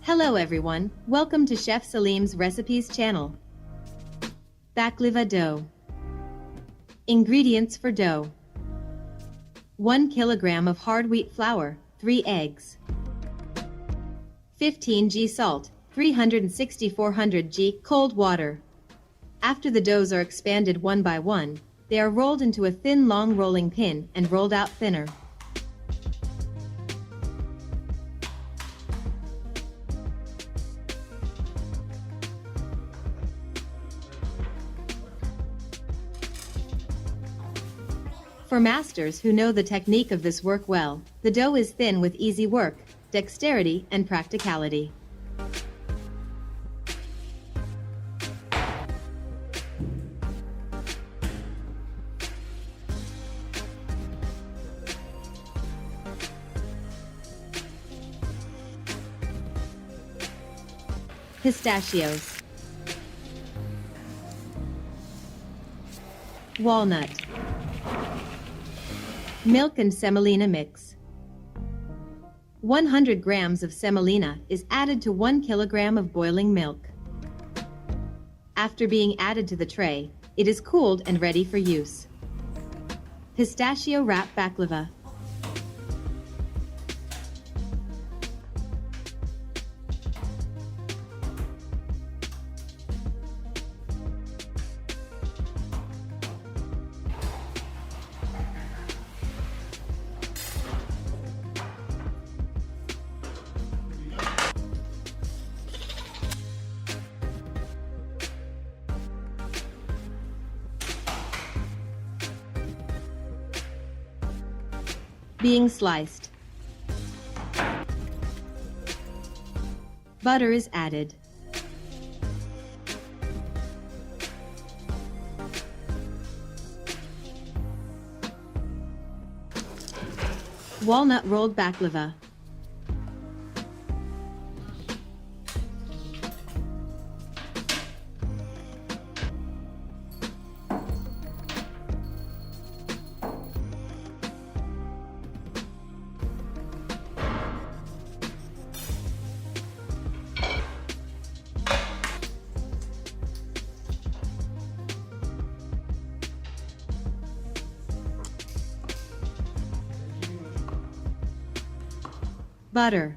Hello everyone, welcome to Chef Salim's Recipes channel. Baklava dough. Ingredients for dough. 1 kilogram of hard wheat flour, 3 eggs. 15 g salt, 360-400 g cold water. After the doughs are expanded one by one, they are rolled into a thin long rolling pin and rolled out thinner. For masters who know the technique of this work well, the dough is thin with easy work, dexterity and practicality. Pistachios. Walnut. Milk and semolina mix. 100 grams of semolina is added to 1 kilogram of boiling milk. After being added to the tray, it is cooled and ready for use. Pistachio wrap baklava. Being sliced. Butter is added. Walnut rolled baklava. Butter.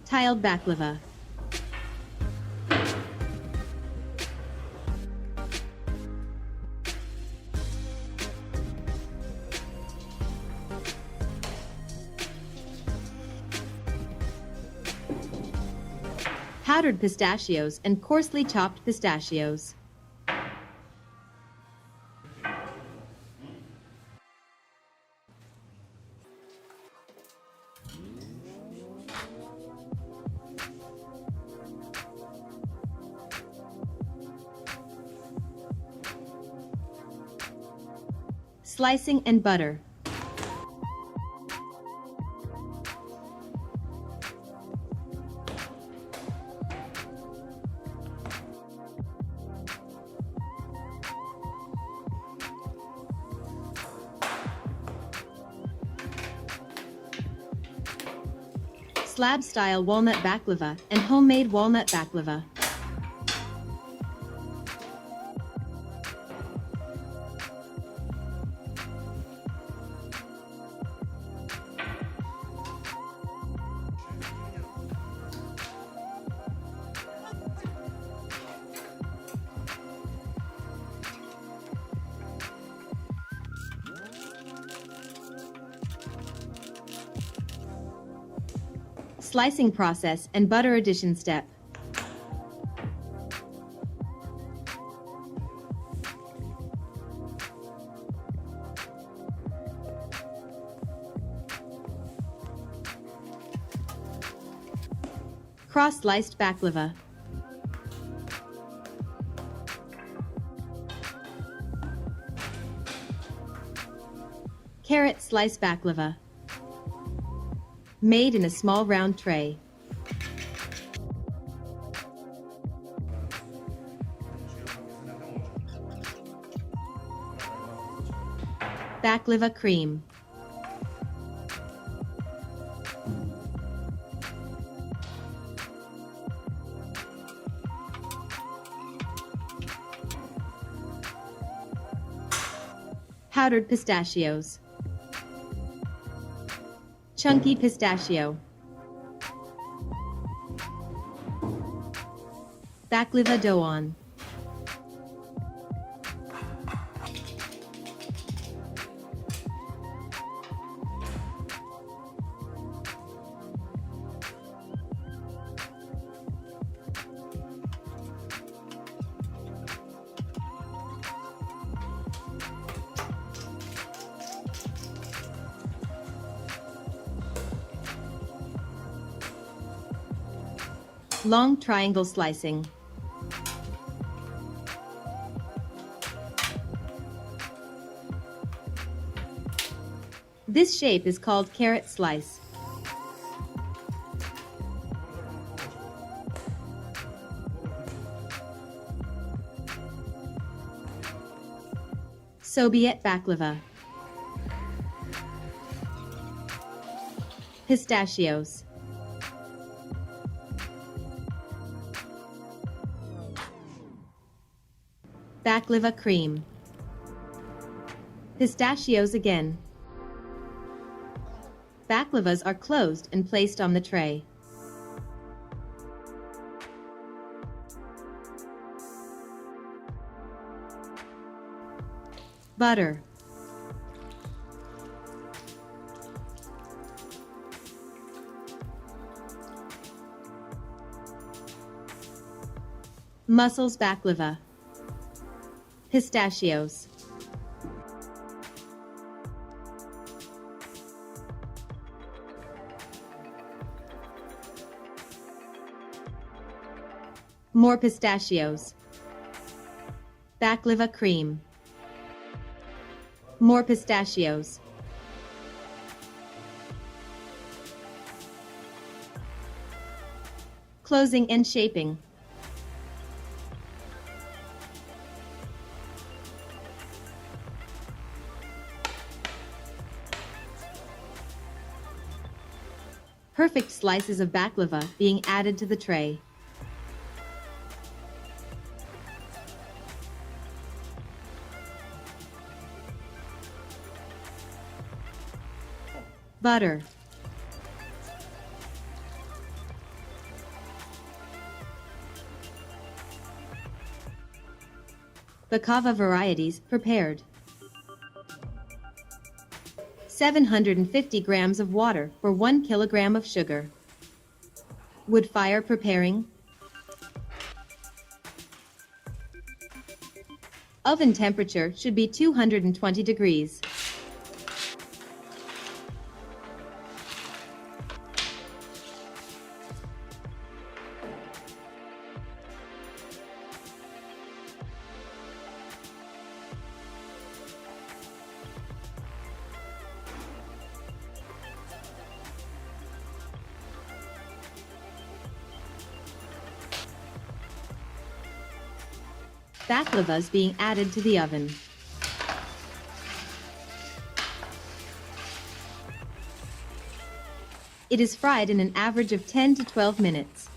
Tiled baklava. Powdered pistachios and coarsely chopped pistachios. Slicing and butter. Slab-style walnut baklava and homemade walnut baklava. Slicing process and butter addition step. Cross-sliced baklava. Carrot slice baklava. Made in a small round tray. Baklava cream. Powdered pistachios. Chunky pistachio. Baklava dough. Long triangle slicing. This shape is called carrot slice. Soviet baklava. Pistachios. Baklava cream. Pistachios again. Baklavas are closed and placed on the tray. Butter. Mussels baklava. Pistachios. More pistachios. Baklava cream. More pistachios. Closing and shaping. Perfect slices of baklava being added to the tray. Butter. Baklava varieties prepared. 750 grams of water for 1 kilogram of sugar. Wood fire preparing. Oven temperature should be 220 degrees. Baklavas being added to the oven. It is fried in an average of 10 to 12 minutes.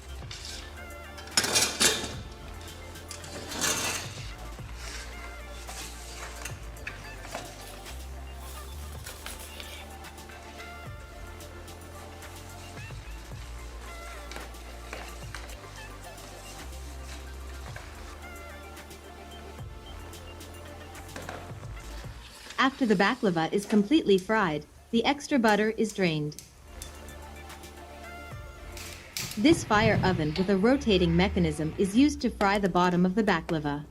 After the baklava is completely fried, the extra butter is drained. This fire oven with a rotating mechanism is used to fry the bottom of the baklava.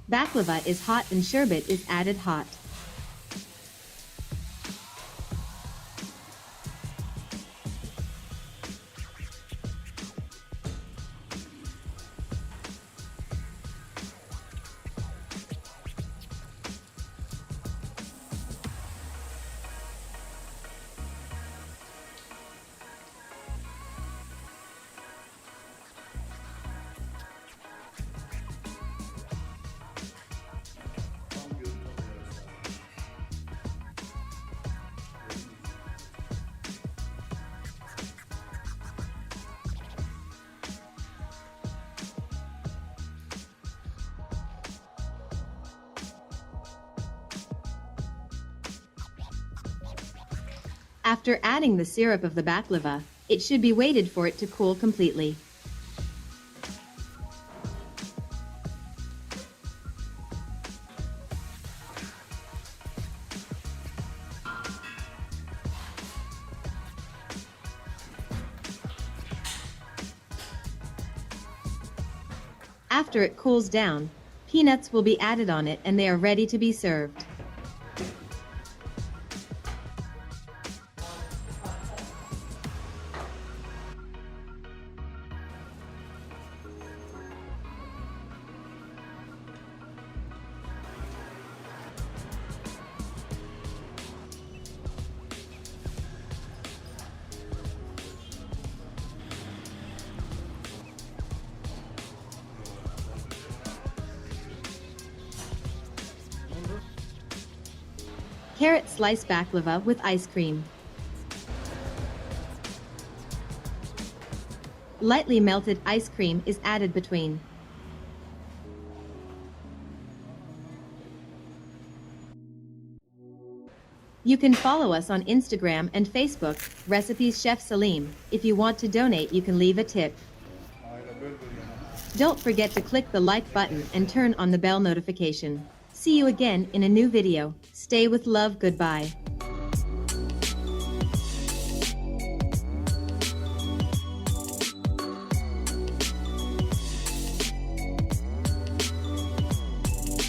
Baklava is hot and sherbet is added hot. After adding the syrup of the baklava, it should be waited for it to cool completely. After it cools down, peanuts will be added on it and they are ready to be served. Carrot slice baklava with ice cream. Lightly melted ice cream is added between. You can follow us on Instagram and Facebook, Recipes Chef Salim. If you want to donate, you can leave a tip. Don't forget to click the like button and turn on the bell notification. See you again in a new video. Stay with love. Goodbye.